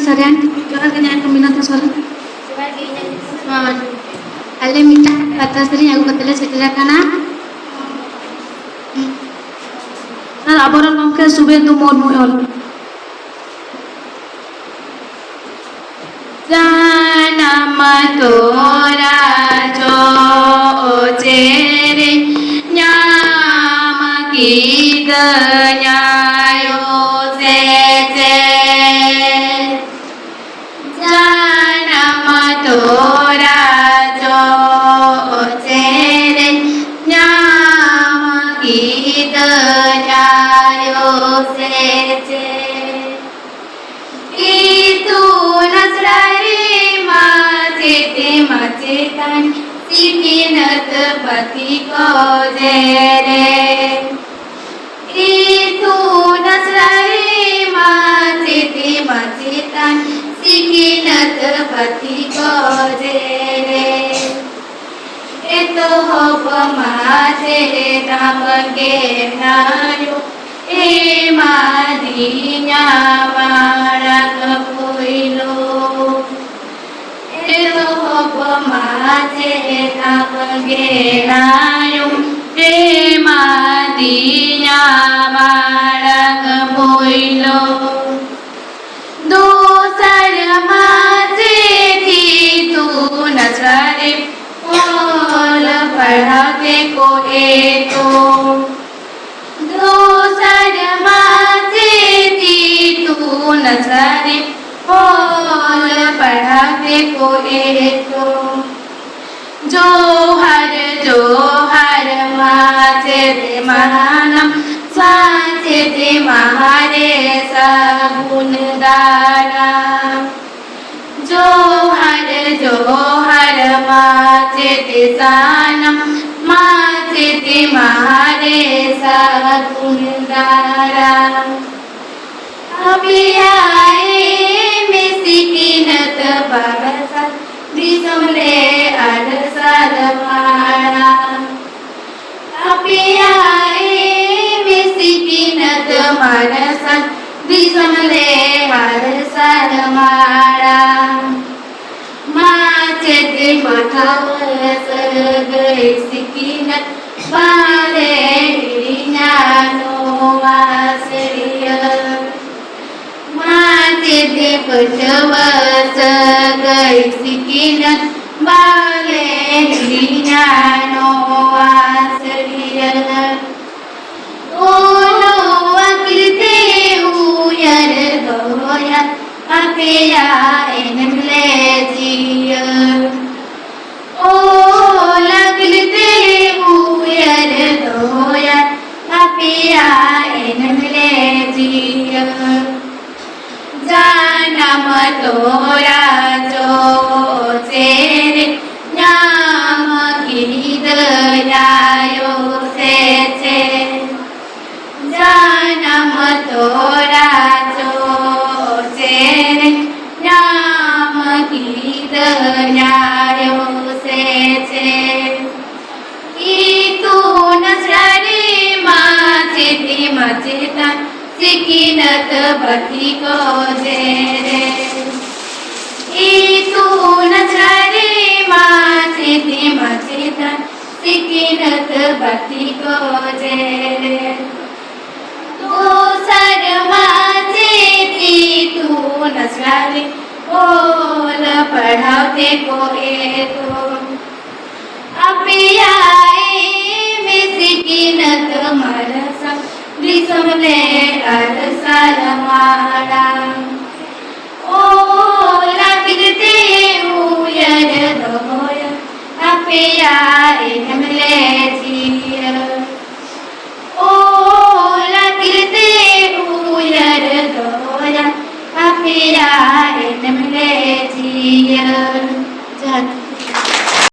sarian jual kenyan keminat suara ale minta kata sering aku ketela setela kana na abaran gomke Subendu Murmu ol janam tora jo cere nyam kidanya Sikinat pati ko jere itu nasrai maciti macitan sikinat pati ko jere itu hopamace namage nayo madinya marak puilo itu hopamace namage nayo madinya marak puilo dosar mace thi tu nasare ol padhate ko eto dosar mace thi tu nasare ol padhate ko eto जोहर जोहर माचेते महानम स्वाचेते महारे सगुण दाना जोहर जोहर माचेते सानम माचेते महारे सगुण दाना अभी आए में सिकिनत बरसा दिसमले अरसर मारा अपियाए में सिकिनत मरसन दिसमले अरसर मारा माचेत मठवस गई सिकिनत बाले हिरियानो वासरिय माचेते पटवस गई सिकिनत बाले हिरियानो वासरिय ओलो अकिलते उयर दोया अपेया एनमले जिय ओलो अकिलते उयर दोया अपेया एनमले जिय जानम तोरा जो चेरे नाम हृदयायो से छे जानम तोरा जो चेरे नाम हृदयायो से छे ई तू नसरे माचेती मचेता सिकिनत बती को जेरे तू नचरे माचेती मचेता सिकिनत बती को जेरे तू सर माचेती तू नचरे बोल पढ़ाते को तो अपियाए में सिकिनत मरसा दिसमले